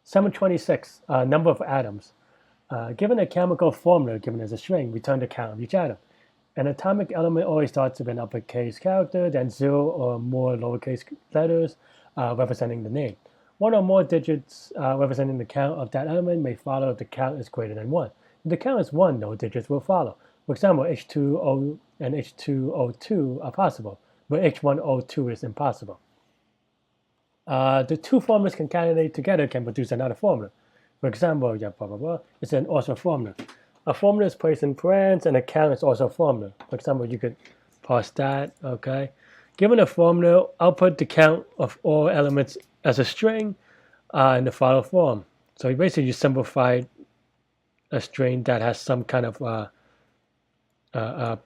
726, number of atoms. Given a chemical formula given as a string, return the count of each atom. An atomic element always starts with an uppercase character, then 0 or more lowercase letters representing the name. One or more digits representing the count of that element may follow if the count is greater than 1. If the count is 1, no digits will follow. For example, H2O and H2O2 are possible, but H1O2 is impossible. The two formulas concatenated together can produce another formula. For example, yeah, blah, blah, blah, it's an also formula. A formula is placed in parens, and a count is also a formula. For example, you could parse that, okay? Given a formula, output the count of all elements as a string in the following form. So basically, you simplified a string that has some kind of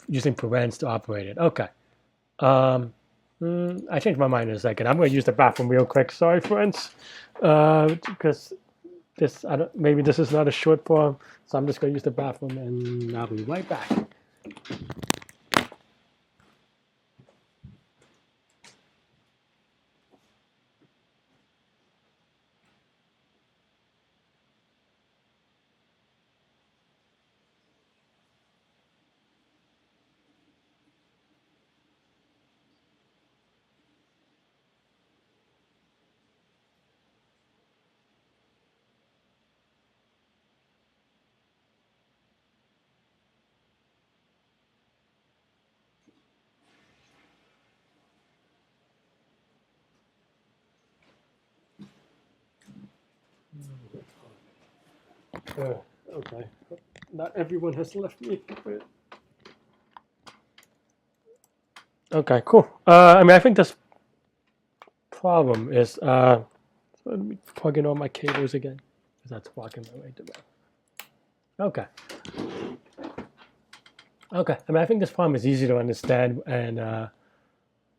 using parens to operate it. Okay. I changed my mind in a second. I'm going to use the bathroom real quick. Sorry, friends, because maybe this is not a short form, so I'm just going to use the bathroom, and I'll be right back. Okay, not everyone has left me. Okay, cool. I think this problem is, let me plug in all my cables again, because that's blocking my way to that. Okay. Okay, I think this problem is easy to understand, and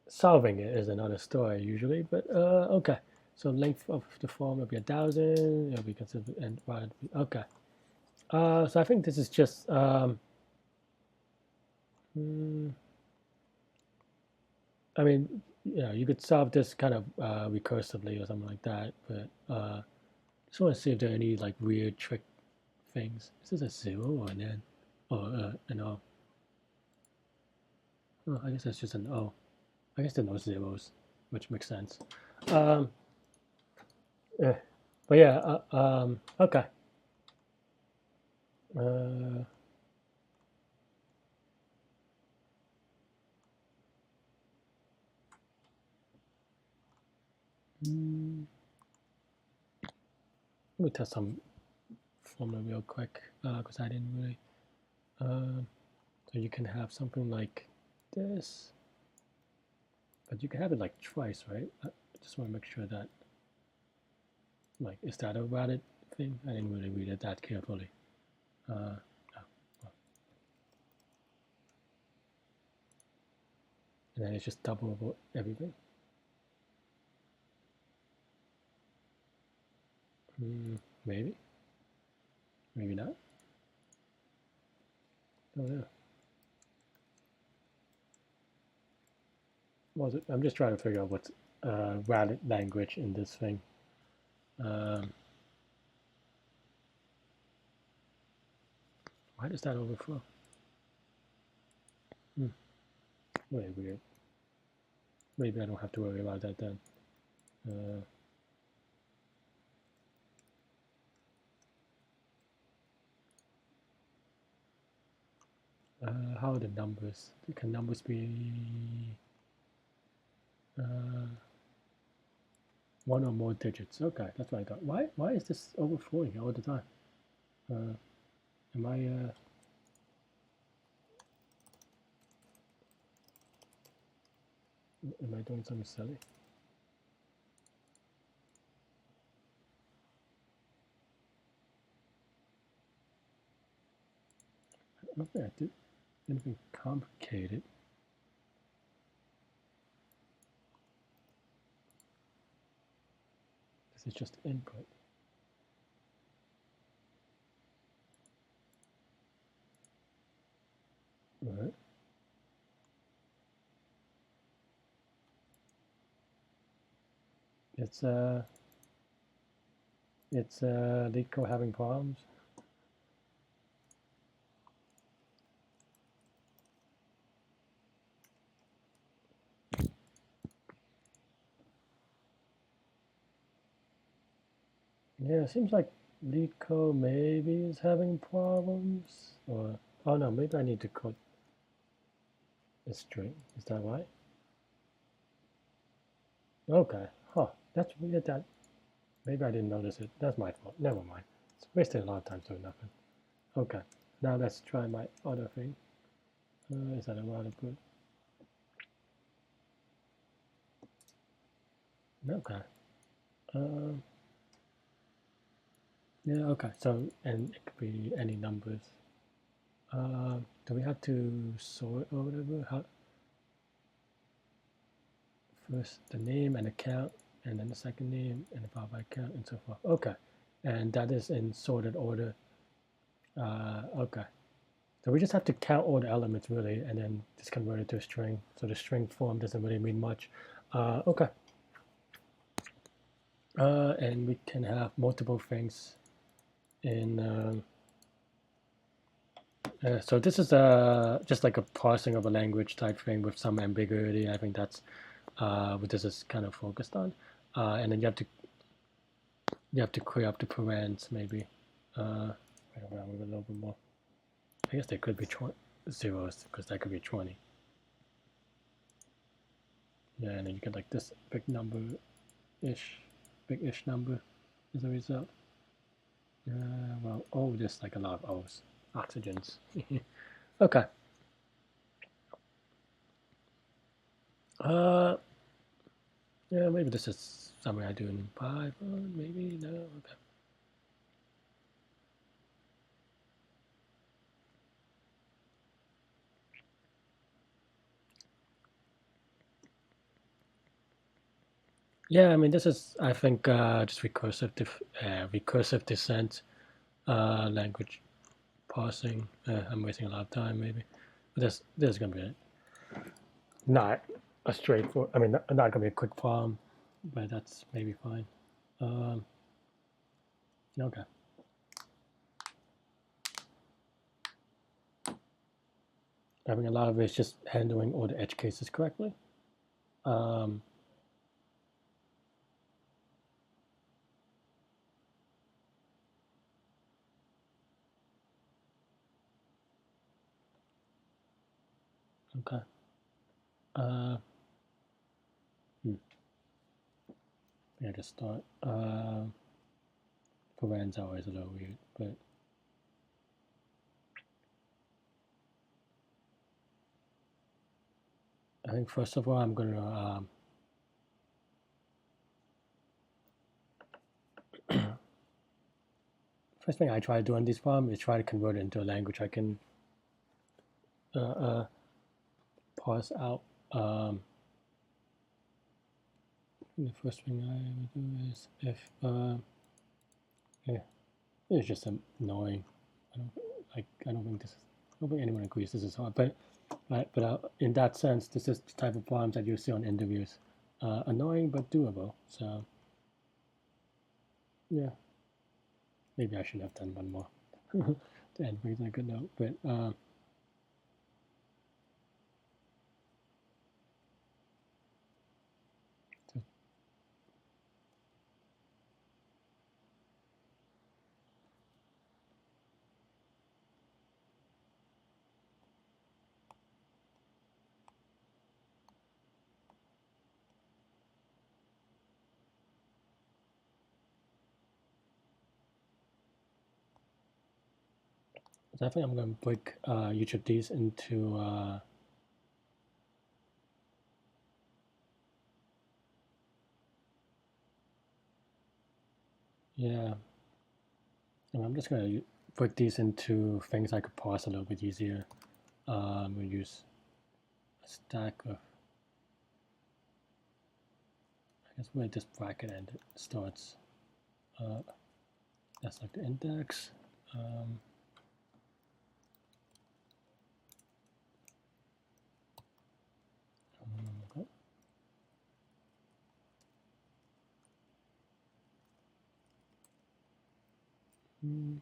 solving it is another story usually, but okay. So length of the form will be 1,000, it'll be considered, and okay. So I think this is just, you could solve this kind of recursively or something like that, but just want to see if there are any like weird trick things. Is this a 0 or an N? Or an O? Oh, I guess that's just an O. I guess there are no zeros, which makes sense. But yeah, okay. Let me test some formula real quick, because I didn't really. So you can have something like this, but you can have it like twice, right? I just want to make sure that, like, is that a valid thing? I didn't really read it that carefully. No. And then it's just double everything. Maybe. Maybe not. Oh yeah. Was it? I'm just trying to figure out what's valid language in this thing. Why does that overflow? Very weird. Maybe I don't have to worry about that then. How are the numbers? Can numbers be one or more digits? Okay, that's what I thought. Why is this overflowing all the time? Am I doing something silly? I don't think I did anything complicated. This is just input. All right. It's it's Leetcode having problems. Yeah, it seems like Leetcode maybe is having problems. Or, oh no, maybe I need to code a string. Is that right? Okay. Huh. That's weird that maybe I didn't notice it. That's my fault. Never mind. It's wasted a lot of time doing nothing. Okay. Now let's try my other thing. Is that a lot of good? Okay. Um, yeah, okay. So, and it could be any numbers. Do we have to sort or whatever? How, first the name and account, and then the second name and the followed by account and so forth. Okay. And that is in sorted order. Okay. So we just have to count all the elements really, and then just convert it to a string. So the string form doesn't really mean much. Okay. And we can have multiple things in. So this is just like a parsing of a language type thing with some ambiguity. I think that's what this is kind of focused on. And then you have to clear up the parens maybe. Wait around with a little bit more. I guess there could be zeros because that could be 20. Yeah, and then you get like this big number-ish, big-ish number as a result. Well, oh, there's like a lot of O's, oxygens. Okay. Yeah, maybe this is something I do in Python. Maybe no. Okay. Yeah, I mean this is I think just recursive descent language parsing. I'm wasting a lot of time maybe, but there's gonna be not a straightforward. I mean not gonna be a quick problem, but that's maybe fine. Um, okay. I mean a lot of it is just handling all the edge cases correctly. Um, okay. Uh, hmm. Yeah, just start. Parens always a little weird, but I think first of all I'm gonna first thing I try to do on this problem is try to convert it into a language I can uh, uh, parse out. Um, the first thing I would do is if yeah, it's just annoying. I don't I don't think I don't think anyone agrees this is hard, but in that sense, this is the type of problems that you see on interviews. Annoying but doable. So yeah, maybe I should have done one more to end with a good note, but. So I think I'm going to break each of these into yeah, and I'm just going to break these into things I could parse a little bit easier. We'll use a stack of, I guess where this bracket end starts. That's like the index. Okay. Mm.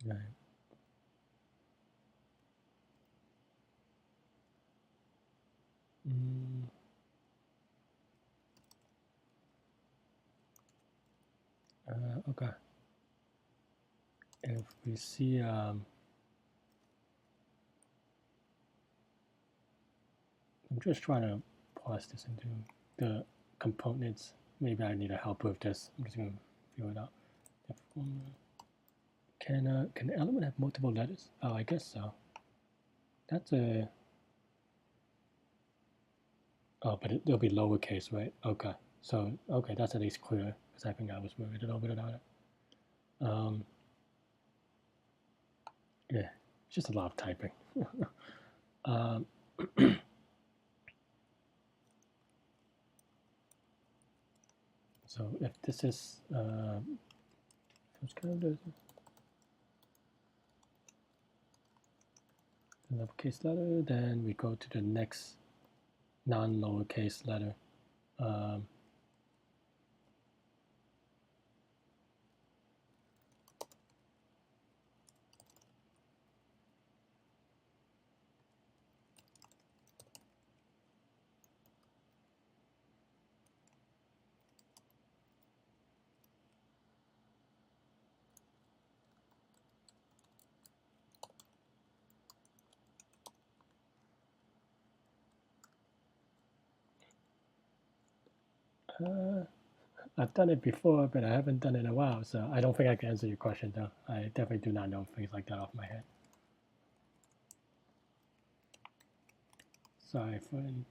Right. Mm. Okay. If we see, I'm just trying to parse this into the components. Maybe I need a help with this. I'm just gonna figure it out. Can an element have multiple letters? Oh, I guess so. That's a. Oh, but it'll be lowercase, right? Okay. So okay, that's at least clear because I think I was worried a little bit about it. Yeah, it's just a lot of typing. um, so if this is first character, the uppercase letter, then we go to the next non-lowercase letter. Um, I've done it before, but I haven't done it in a while, so I don't think I can answer your question, though. I definitely do not know things like that off my head. Sorry for any.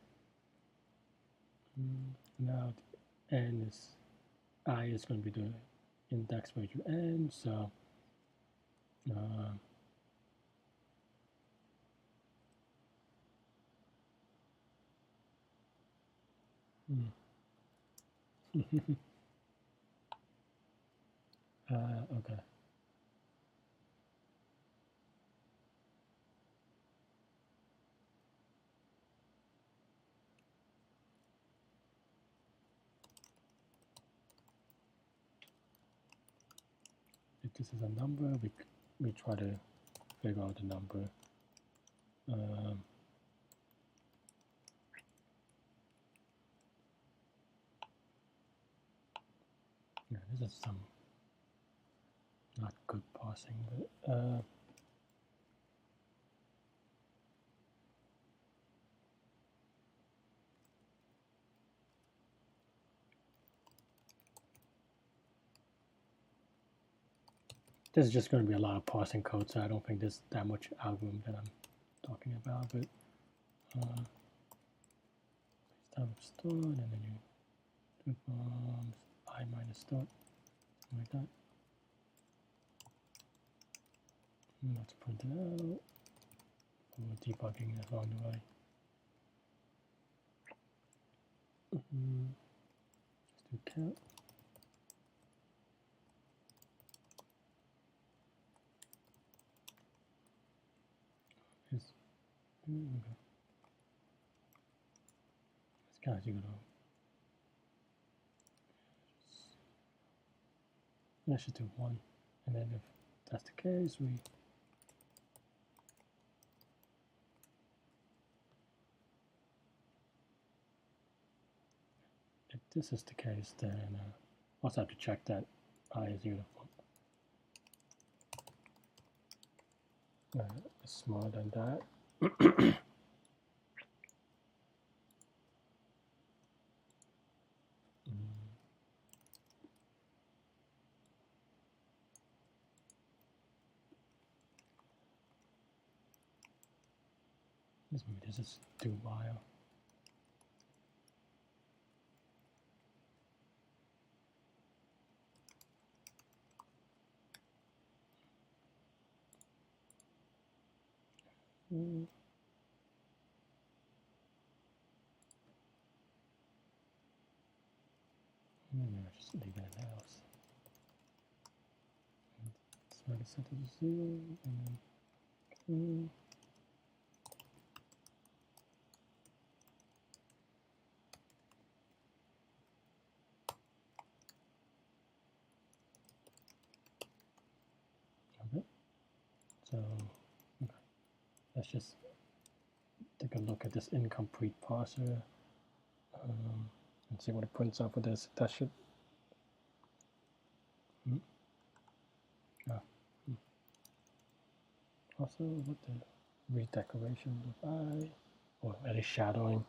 Now, N is I is going to be the index where you end, so uh, okay. If this is a number, we try to figure out the number. Yeah, this is some not good parsing, but this is just going to be a lot of parsing code, so I don't think there's that much algorithm that I'm talking about. But start with start, and then you do I minus start, something like that. And let's print it out. We're debugging it along the way. Let's do count. It's, okay. It's kind of you know. Let's just do one, and then if that's the case, we if this is the case, then also have to check that I is uniform. It's smaller than that. This is do while. Just leave it in else. So I can set it to 0, and then just take a look at this incomplete parser and see what it prints out for this. That should. Also, what the redecoration of I, or at least shadowing.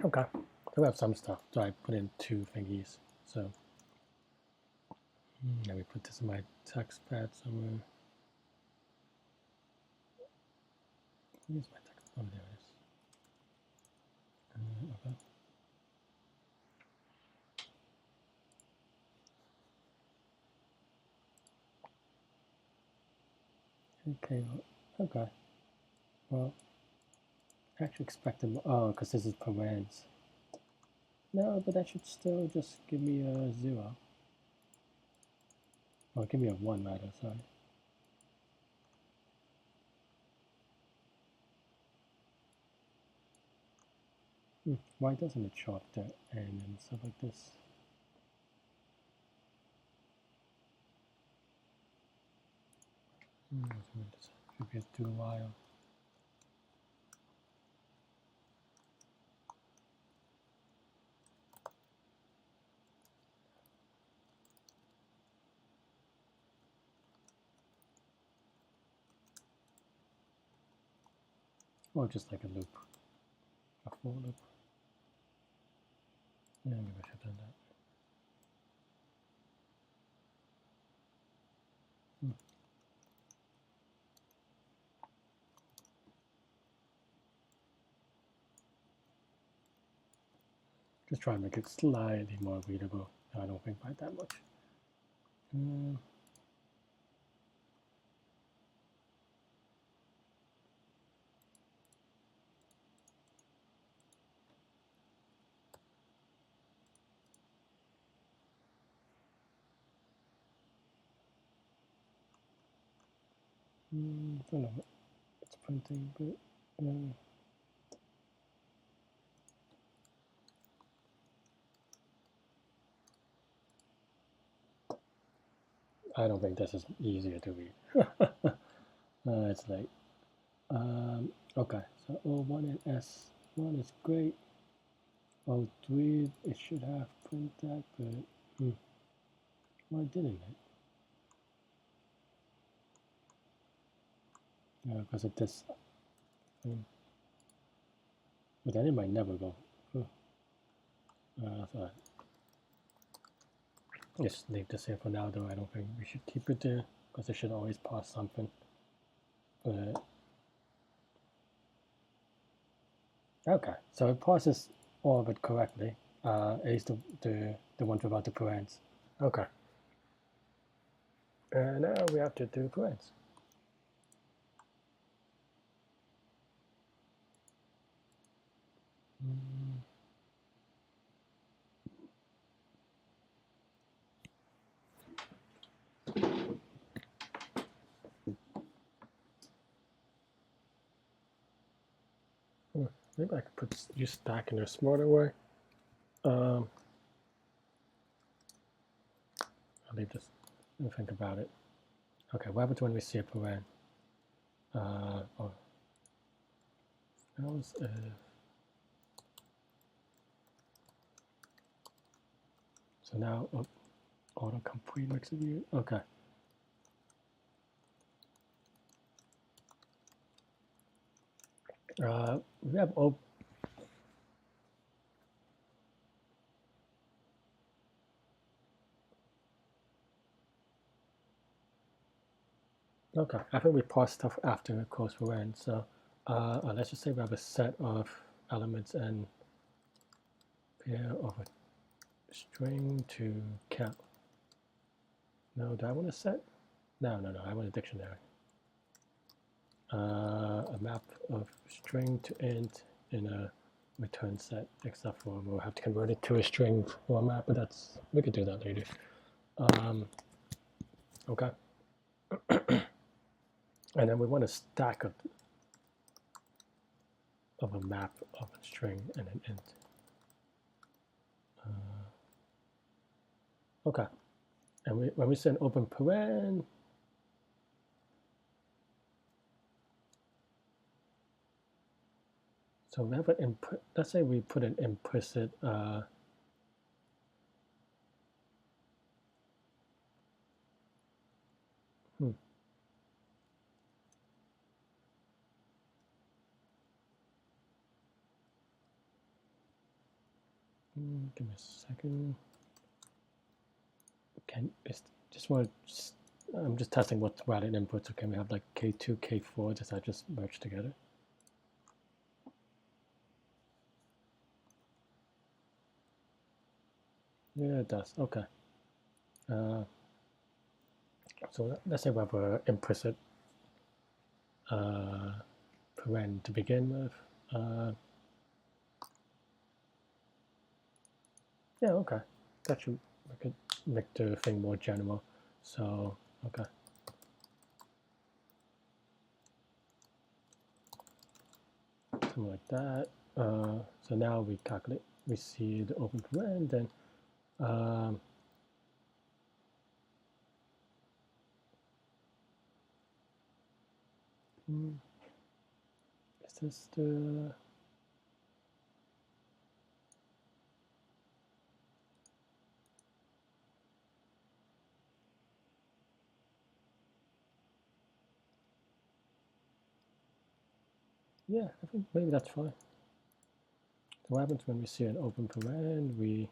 Okay, so we have some stuff. So I put in 2 thingies. So let me put this in my text pad somewhere. Where's my text? Oh, there it is. Okay. Okay. Well, I actually expected. Oh, because this is parens. No, but that should still just give me a 0. Or give me a 1 rather. Sorry. Why doesn't it show up there and stuff like this? This should be a do while. Or just like a loop, a for loop. Yeah, maybe I should have done that. Just try and make it slightly more readable. I don't think by that much. I don't know. It's printing, but I don't think this is easier to read. It's late. Okay, so O1 and S1 is great. O3, it should have print that, but why didn't it? Yeah, because of this. But then it might never go. So just leave this here for now, though. I don't think we should keep it there because it should always pass something. But okay, so it passes all of it correctly. At least the ones without the parens. Okay. And now we have to do parens. Maybe I could use stack in a smarter way. I'll leave this and think about it. Okay, what happens when we see a paren? Else if so now autocomplete makes it weird. Okay. We have okay, I think we parse stuff after close paren. So let's just say we have a set of elements and pair of a string to count. No, do I want a set? No, I want a dictionary. a map of string to int in a return set, except for we'll have to convert it to a string format, but that's, we could do that later. Okay. And then we want a stack of a map of a string and an int. Okay. And when we send open paren, so we have an input, let's say we put an implicit give me a second. I'm just testing what's valid inputs. So can we have like K2, K4? Does that just merge together? Yeah, it does. Okay. So let's say we have an implicit paren to begin with. Yeah, okay. That should make the thing more general. So, okay. Something like that. So now we calculate, we see the open paren, then is this the yeah, I think maybe that's fine. So what happens when we see an open paren? We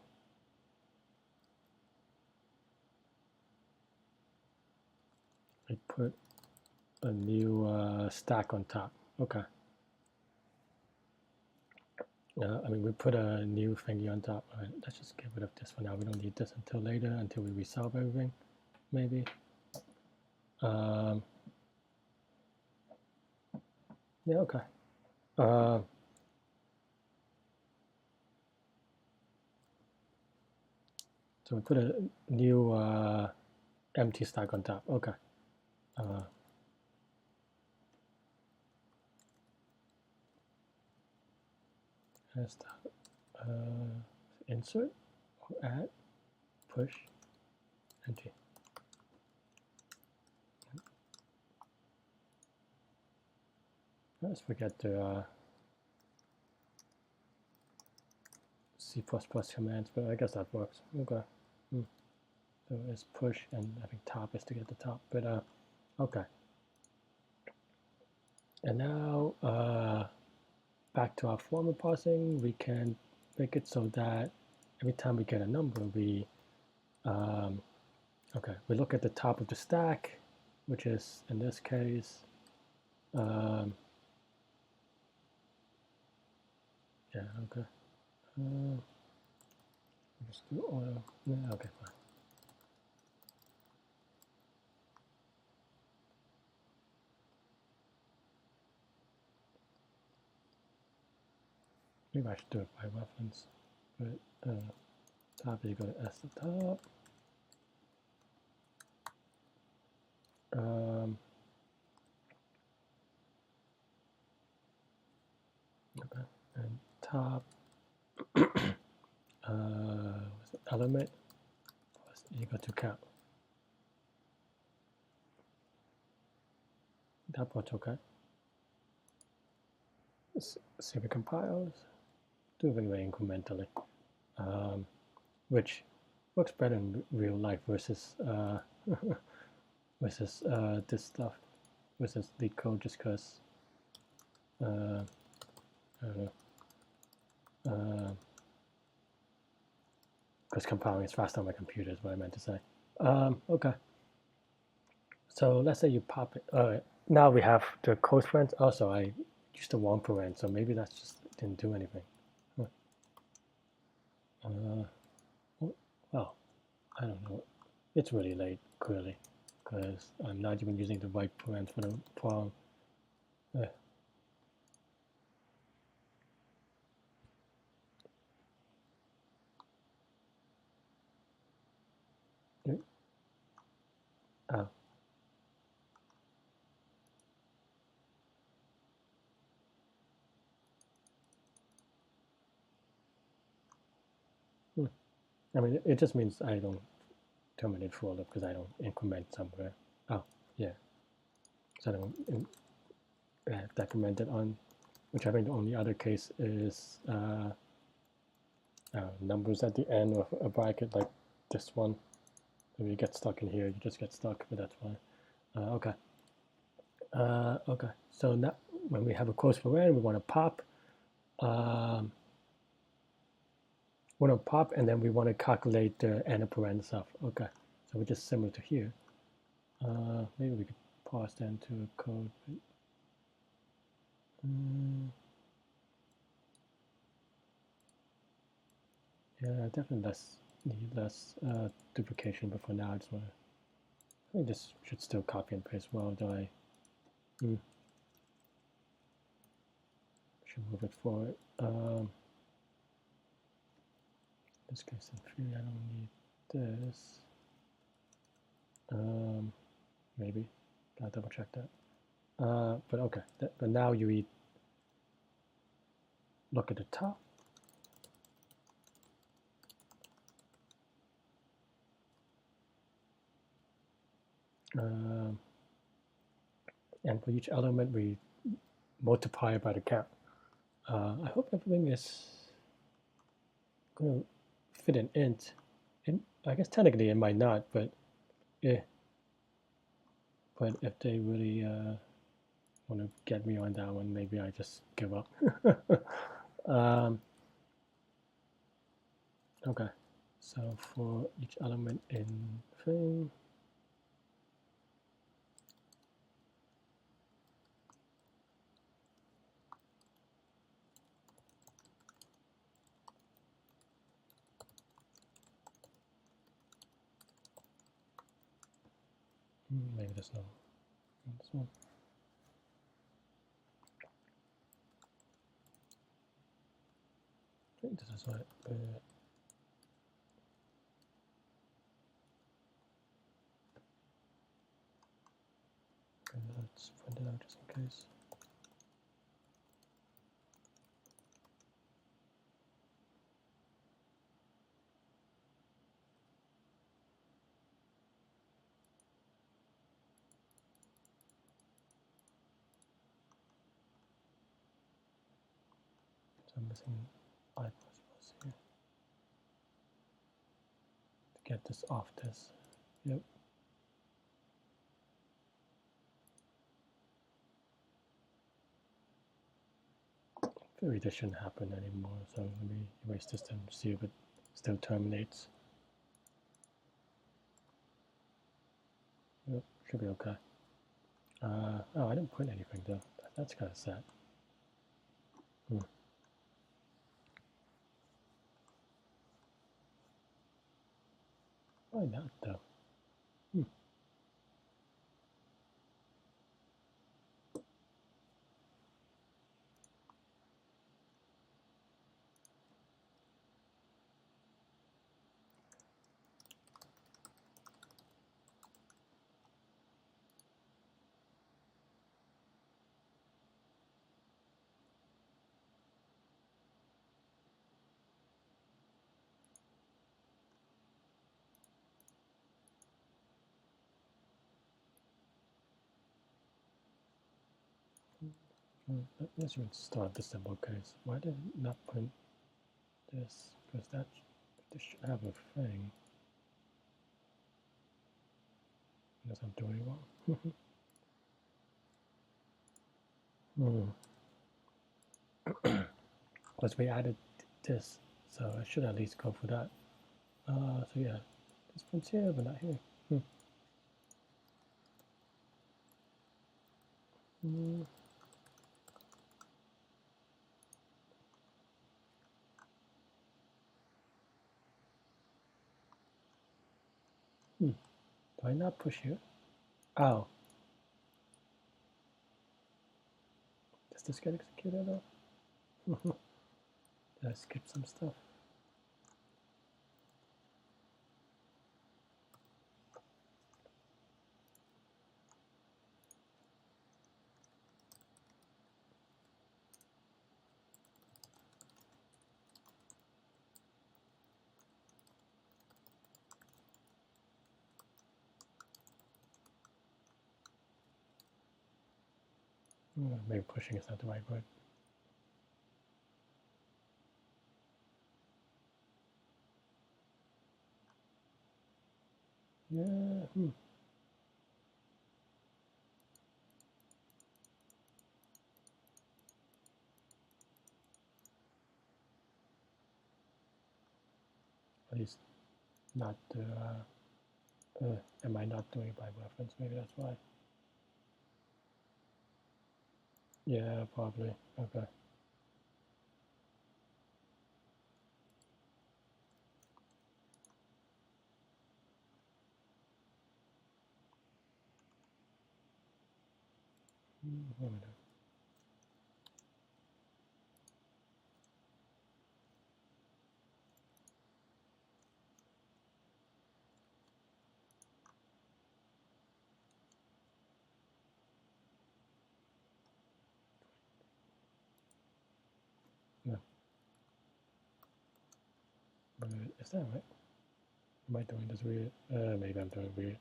put a new stack on top. Okay. I mean, we put a new thingy on top. All right, let's just get rid of this for now. We don't need this until later, until we resolve everything, maybe. Yeah, okay. So we put a new empty stack on top. Okay. Insert or add, push, empty. Let's forget the C++ commands, but I guess that works. Okay. So it's push, and I think top is to get the top, but okay. And now back to our formal parsing, we can make it so that every time we get a number, we we look at the top of the stack, which is in this case yeah, okay. Just do auto. Yeah, okay, fine. Maybe I should do it by reference. But top is equal to S at the top. Okay, and top what's the element plus equal to count. That part's okay. Let's see if it compiles. Do everything very incrementally, which works better in real life versus versus this stuff, versus Leetcode, just because I don't know. Because compiling is fast on my computer is what I meant to say. Okay. So let's say you pop it. Now we have the code friends. Also, I used the one paren, so maybe that just didn't do anything. Well, I don't know. It's really late, clearly, because I'm not even using the right parens for the problem. Uh, oh. I mean, it just means I don't terminate for loop because I don't increment somewhere. Oh, yeah. So I don't have that commented on, which I think the only other case is numbers at the end of a bracket like this one. If you get stuck in here, you just get stuck, but that's fine. Okay. Okay. So now when we have a close paren, we want to pop. And then we want to calculate the inner paren stuff. Okay. So we're just similar to here. Maybe we could pass that into a code. Yeah, definitely need less duplication, but for now, I just want to. I think this should still copy and paste well, do I? Should move it forward. In this case, in theory, I don't need this. Maybe. I'll double check that. But okay. But now you look at the top. And for each element, we multiply it by the count. I hope everything is going to fit an int. I guess technically it might not, but yeah. But if they really want to get me on that one, maybe I just give up. Okay, so for each element in thing, maybe there's no this one. I think this is what. Let's find it out just in case. So I'm missing I++ here to get this off this. Yep. Maybe this shouldn't happen anymore. So let me erase this and see if it still terminates. Yep, should be okay. Oh, I didn't print anything though. That's kind of sad. Why not though? Let's restart the symbol case. Why did it not print this? Because this should have a thing. Unless I'm doing wrong. Because we added this, so I should at least go for that. So yeah, this prints here, but not here. Do I not push here? Oh. this get executed though? Did I skip some stuff? Maybe pushing is not the right word. Yeah. At least not the. Am I not doing it by reference? Maybe that's why. Yeah, probably. Okay. What am I doing? No. Is that right? Am I doing this weird? Maybe I'm doing weird.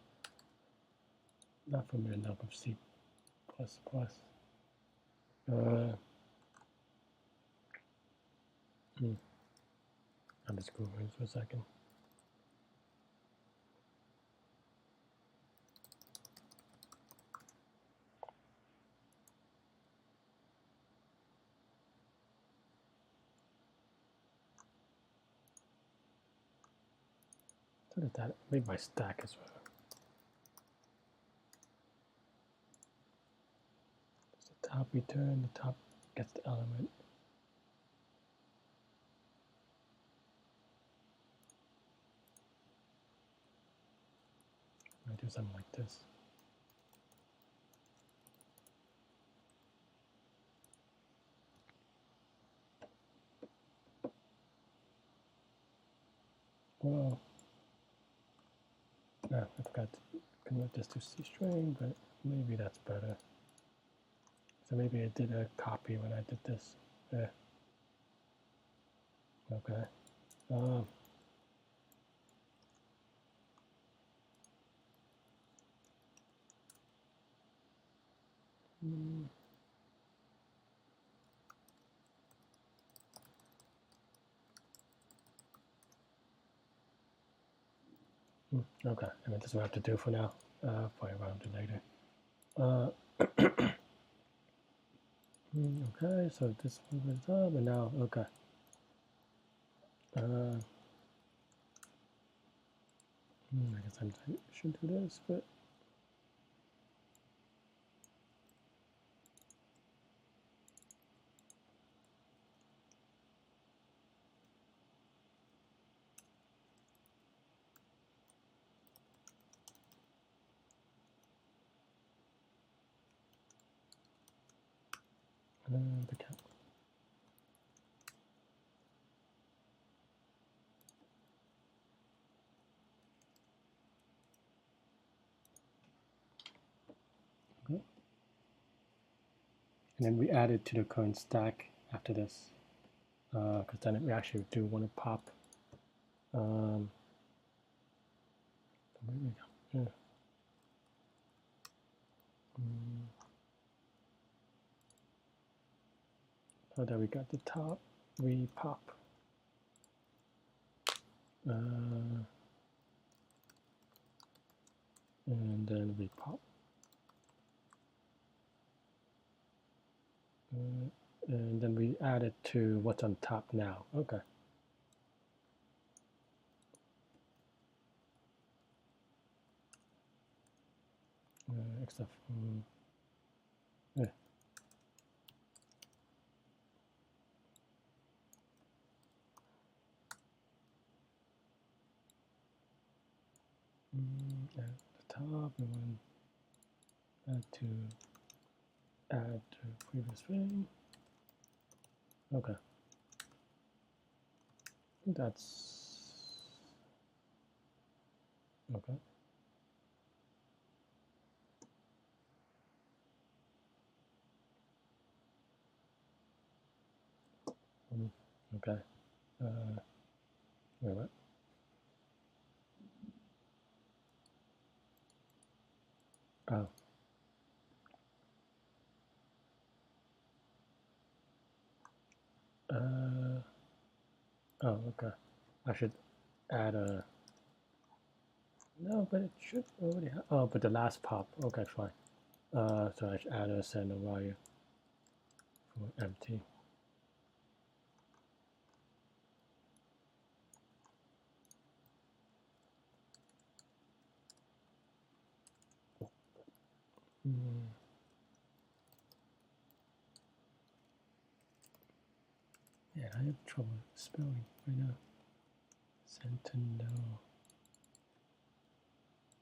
Not familiar enough of C++. I'm just googling for a second. So did that made my stack as well. Does the top return? The top gets the element. I do something like this. Well, I forgot to convert this to C string, but maybe that's better. So maybe I did a copy when I did this. Yeah. Okay. Okay, I mean, this is what I have to do for now. Probably around it later. Okay, so this one went up, and now, okay. I guess I should do this, but the count. Okay. And then we add it to the current stack after this, because then we actually do want to pop. Where we go? Yeah. So there we got the top. We pop. And then we pop. And then we add it to what's on top now. Okay. Except yeah. At the top, we want to add to previous thing. Okay. I think that's okay. Okay. Wait a minute. Oh. Oh, okay. I should add a. No, but it should already have. Oh, but the last pop. Okay, fine. So I should add a sender value for empty. Yeah, I have trouble spelling right now. Sentinel.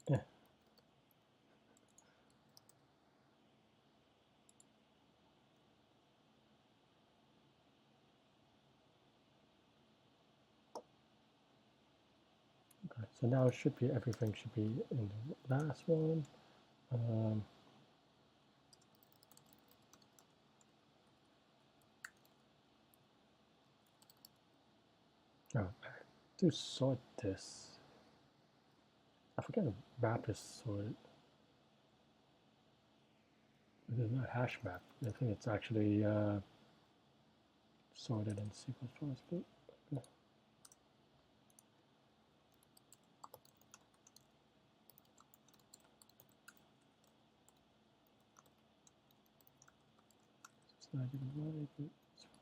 Yeah. Okay, so now it should be, everything should be in the last one. Oh, to sort this. I forget the map is sorted. It is not hash map. I think it's actually sorted in C++. But okay. It's not even right, but it's fine.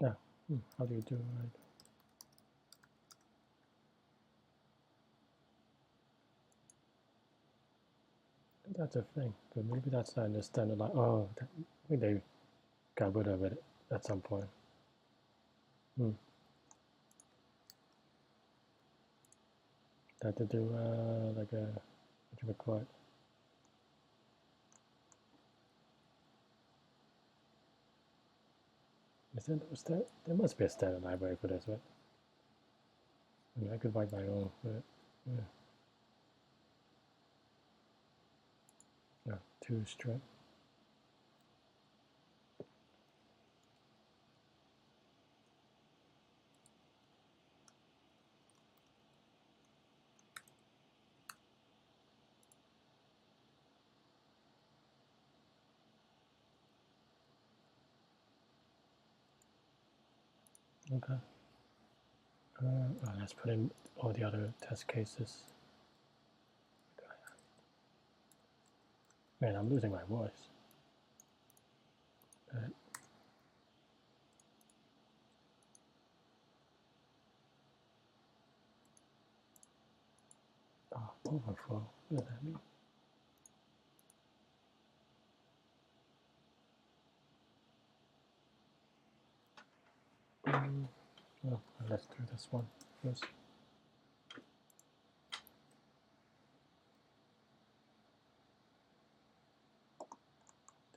Yeah. How do you do it? That's a thing, but maybe that's not in the standard line. Oh, maybe they got rid of it at some point. That to do like a, what do you call it? There must be a standard library for this, right? I mean, I could write my own, but yeah. No, two strip. Okay. Let's put in all the other test cases. Man, I'm losing my voice. Oh, overflow. What does that mean? Well, let's do this one first.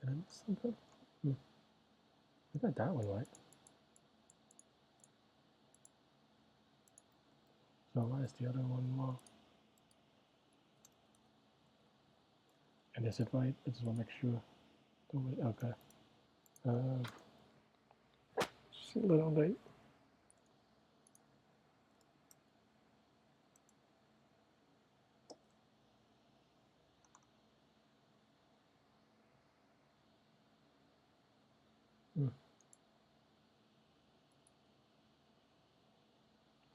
Did I miss something? I got that one right. So why is the other one wrong? And is it right? I just want to make sure. Okay. Just a little late.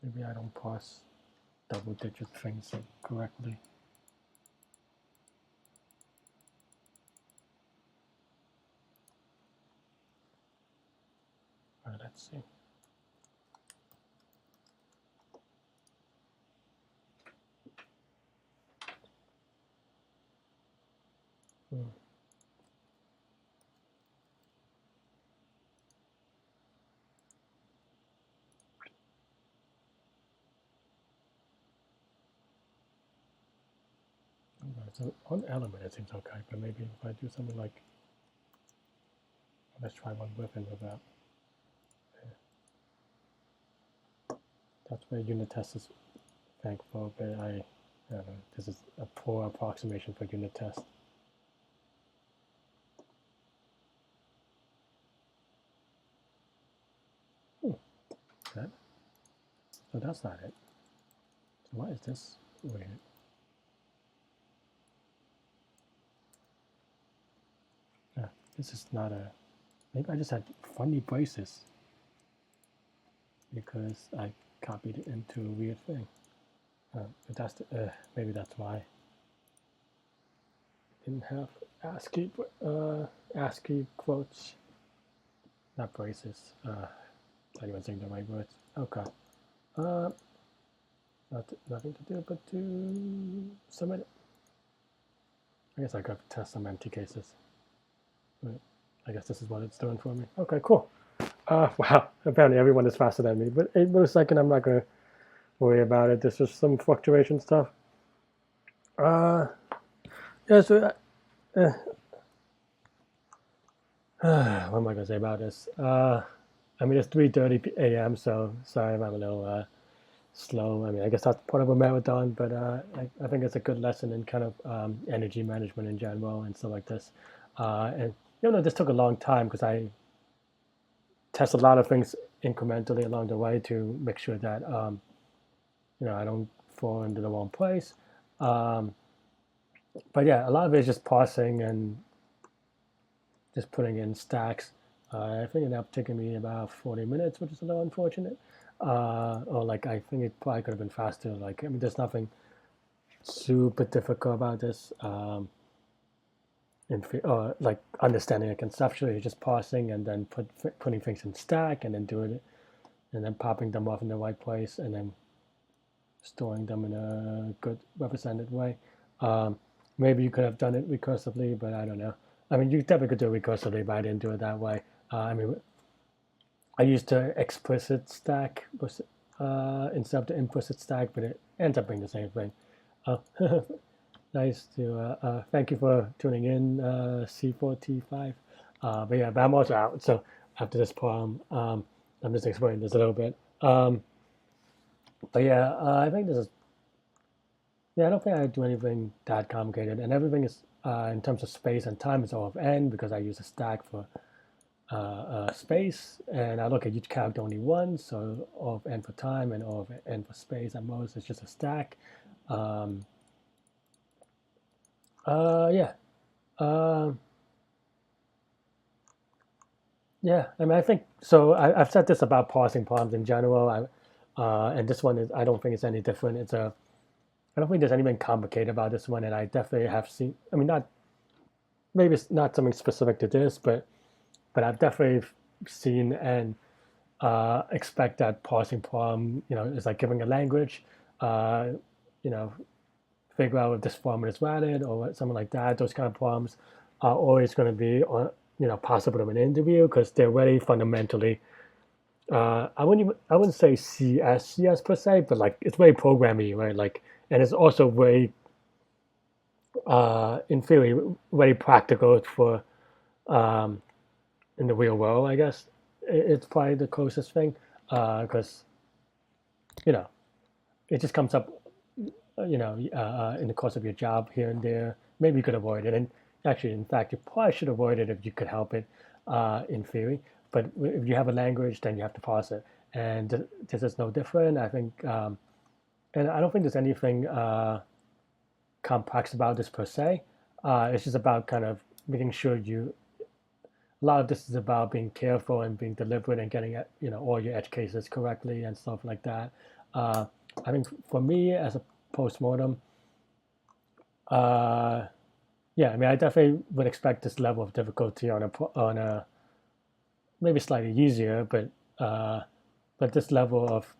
Maybe I don't parse double-digit things correctly. All right, let's see. So on element it seems okay, but maybe if I do something like, let's try one with and without. That's where unit test is thankful, but I don't know, this is a poor approximation for unit test. That, so that's not it. So why is this weird? This is not a, maybe I just had funny braces because I copied it into a weird thing. But that's the, maybe that's why. Didn't have ASCII quotes, not braces. Not even saying the right words. Okay. Nothing to do but to submit it. I guess I could test some empty cases. But I guess this is what it's doing for me. Okay, cool. Wow, apparently everyone is faster than me, but 8 milliseconds, I'm not going to worry about it. This is some fluctuation stuff. Yeah, so what am I going to say about this? I mean, it's 3:30 a.m., so sorry if I'm a little slow. I mean, I guess that's part of a marathon, but I think it's a good lesson in kind of energy management in general and stuff like this. And this took a long time because I test a lot of things incrementally along the way to make sure that I don't fall into the wrong place. But yeah, a lot of it is just parsing and just putting in stacks. I think it ended up taking me about 40 minutes, which is a little unfortunate. Or like I think it probably could have been faster. Like I mean, there's nothing super difficult about this. Like understanding it conceptually, you're just parsing and then putting things in stack and then doing it, and then popping them off in the right place and then storing them in a good represented way. Maybe you could have done it recursively, but I don't know. I mean, you definitely could do it recursively, but I didn't do it that way. I mean, I used the explicit stack instead of the implicit stack, but it ends up being the same thing. Nice to thank you for tuning in, C4T5. But yeah, but I'm also out. So after this poem, I'm just explaining this a little bit. But yeah, I think this is. Yeah, I don't think I do anything that complicated, and everything is in terms of space and time is O of n because I use a stack for space, and I look at each character only once, so O of n for time and O of n for space. At most, it's just a stack. Yeah. Yeah, I mean, I think so. I've said this about parsing problems in general. And this one is, I don't think it's any different. I don't think there's anything complicated about this one, and I definitely have seen. I mean, not maybe it's not something specific to this, but I've definitely seen and expect that parsing problem. Is like giving a language. You know, figure out if this format is valid or something like that. Those kind of problems are always going to be possible in an interview because they're very fundamentally. I wouldn't say CS per se, but like it's very programmy, right? Like, and it's also very in theory very practical for in the real world. I guess it's probably the closest thing because it just comes up in the course of your job here and there. Maybe you could avoid it. And actually, in fact, you probably should avoid it if you could help it in theory. But if you have a language, then you have to parse it. And this is no different. I think, and I don't think there's anything complex about this per se. It's just about kind of making sure you a lot of this is about being careful and being deliberate and getting all your edge cases correctly and stuff like that. I think for me as a postmortem, yeah, I mean, I definitely would expect this level of difficulty on a maybe slightly easier, but this level of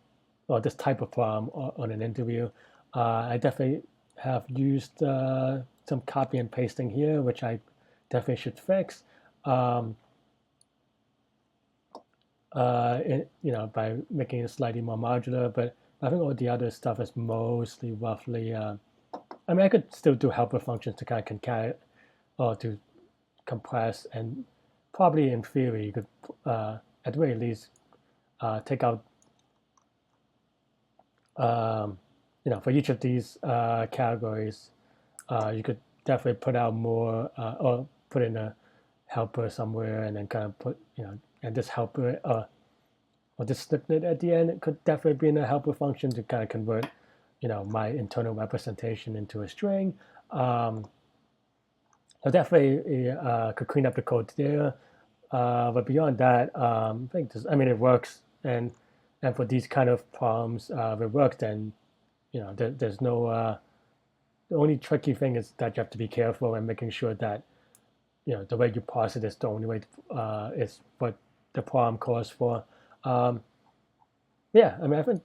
or this type of problem on an interview, I definitely have used some copy and pasting here, which I definitely should fix. Um, by making it slightly more modular, but I think all the other stuff is mostly roughly. I mean, I could still do helper functions to kind of concat or to compress, and probably in theory you could, at the very least, take out, for each of these categories, you could definitely put out more or put in a helper somewhere, and then kind of put, and this helper or this snippet at the end, it could definitely be in a helper function to kind of convert, my internal representation into a string. So definitely could clean up the code there. But beyond that, I think I mean, it works, and for these kind of problems, if it works, then there's no. The only tricky thing is that you have to be careful and making sure that the way you parse it is the only way is what the problem calls for. Um, yeah, I mean, I think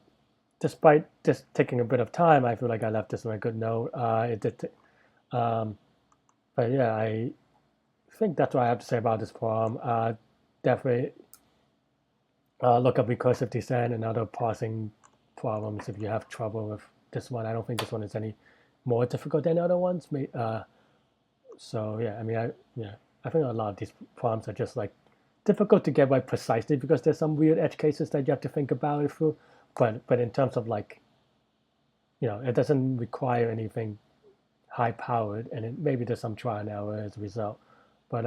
despite this taking a bit of time, I feel like I left this on a good note. It did, um, but yeah, I think that's what I have to say about this problem. Definitely look up recursive descent and other parsing problems if you have trouble with this one. I don't think this one is any more difficult than other ones. So yeah, I mean, I think a lot of these problems are just like difficult to get right precisely because there's some weird edge cases that you have to think about it through. But in terms of like, it doesn't require anything high powered, and maybe there's some trial and error as a result. But